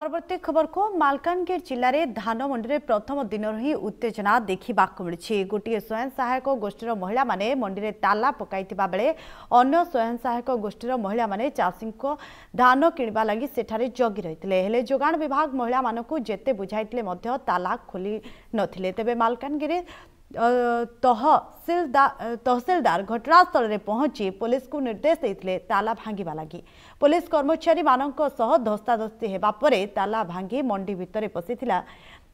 परवर्ती खबर को मालकानगिरी जिले में धान मंडी में प्रथम दिन ही उत्तेजना देखा मिली। गोटे स्वयं सहायक गोष्ठीर महिला माने मंडी में ताला पकाई बेले अन्य स्वयं सहायक गोष्ठीर महिला माने चाषी को धान किणवा लगी सेठारे जगी रही जोगाण विभाग महिला मानकु जेते बुझाइतिले मध्य ताला खोली नथिले। तेबे मालकानगिरी तहसीलदार घटनास्थल में पहुंची पुलिस को निर्देश देते ताला भांगा लगी। पुलिस कर्मचारी मानक सह धस्ताधस्ती हेबा परे ताला भांगी मंडी भितर पशिथिला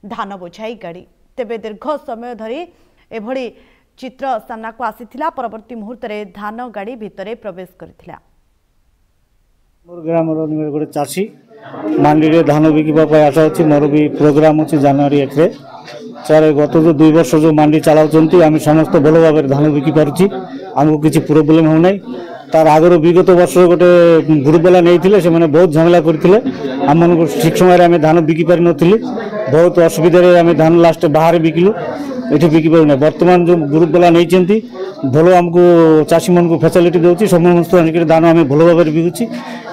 धान बोझाई गाड़ी। तेबे दीर्घ समय धरी एभली चित्र सामना को आसीथिला। परवर्ती मुहूर्त में धान गाड़ी भितर प्रवेश करथिला। मोर ग्राम गोटे चाषी मंडी धान बिकवा आशा अच्छी मोर भी प्रोग्राम अच्छी जनवरी 1 सर गत जो 2 वर्ष जो मंडी चलाउछंती आम समस्त भल भाव धान बिकी पारुछि आमको किसी प्रोब्लेम हो ना। तार आगर विगत वर्ष गोटे ग्रुप वाला नहीं से मैंने बहुत झमेला करते आम मन ठीक समय आम धान बिकी पारि नथिलु। बहुत असुविधा आम धान लास्ट बाहर बिकिलु ये बिकी पारुना। बर्तमान जो ग्रुप वाला नहीं भल आमको चाषी मन को फैसिलिटी दूसरी समस्त धान आम भल भाव बिकुची।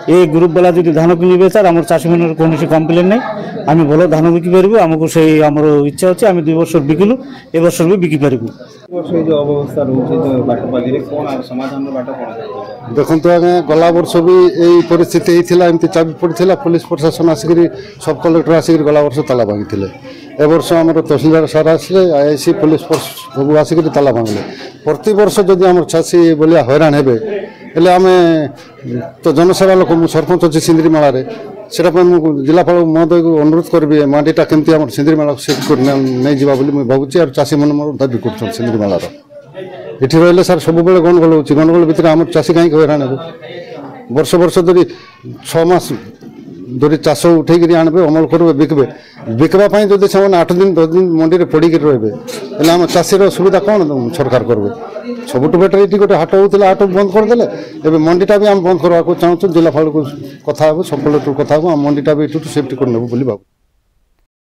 ये ग्रुप वाला जो धान किणवे सर आम चाषी मन कौन कम्प्लेन ना आम भल धान बिकी पारू। आमको से आम इच्छा अच्छे आम 2 वर्ष बिकिलु ए वर्ष भी बिकी पारू। देखो आगे गला वर्ष भी यही परिस्थिति होता एमती चाबी पड़ा पुलिस प्रशासन आसिक सब कलेक्टर आसिक गला वर्ष ताला भांगी ए वर्ष आम तहसीलदार सार आसे आईसी पुलिस सब आसिक ताला भांगे। प्रति वर्ष जदि आम चाषी भाया हैरान हे आम तो जनसेवा लोक सरपंच अच्छे सिंदरीमेला से जिलापाल महोदय को अनुरोध करी मंडीटा केमती आम सिंदरीमेला सेट कर नहीं जावा भावुँ और चाषी मन दाबी कर सिंदरीमेलार ये रही सार सब गंडगोल हो गंडगोल भितर आम चाषी कहीं हैरान हे वर्ष वर्ष धरी 6 मास धरी चाष उठे आनबे अमल करेंगे बिकबे बिकवाई जब से 8 दिन 10 दिन मंडी में पड़ी रे आम चाषीर सुविधा कौन सरकार करेंगे। सबुठ बेटर ये गोटे हाट होता हाट बंद करदे ए मंडीटा भी आम बंद करवा चाहूँ जिलापाल को कथा सब कलेक्टर कथा मंडीटा भी सेफ्टी कर नेबू भाव।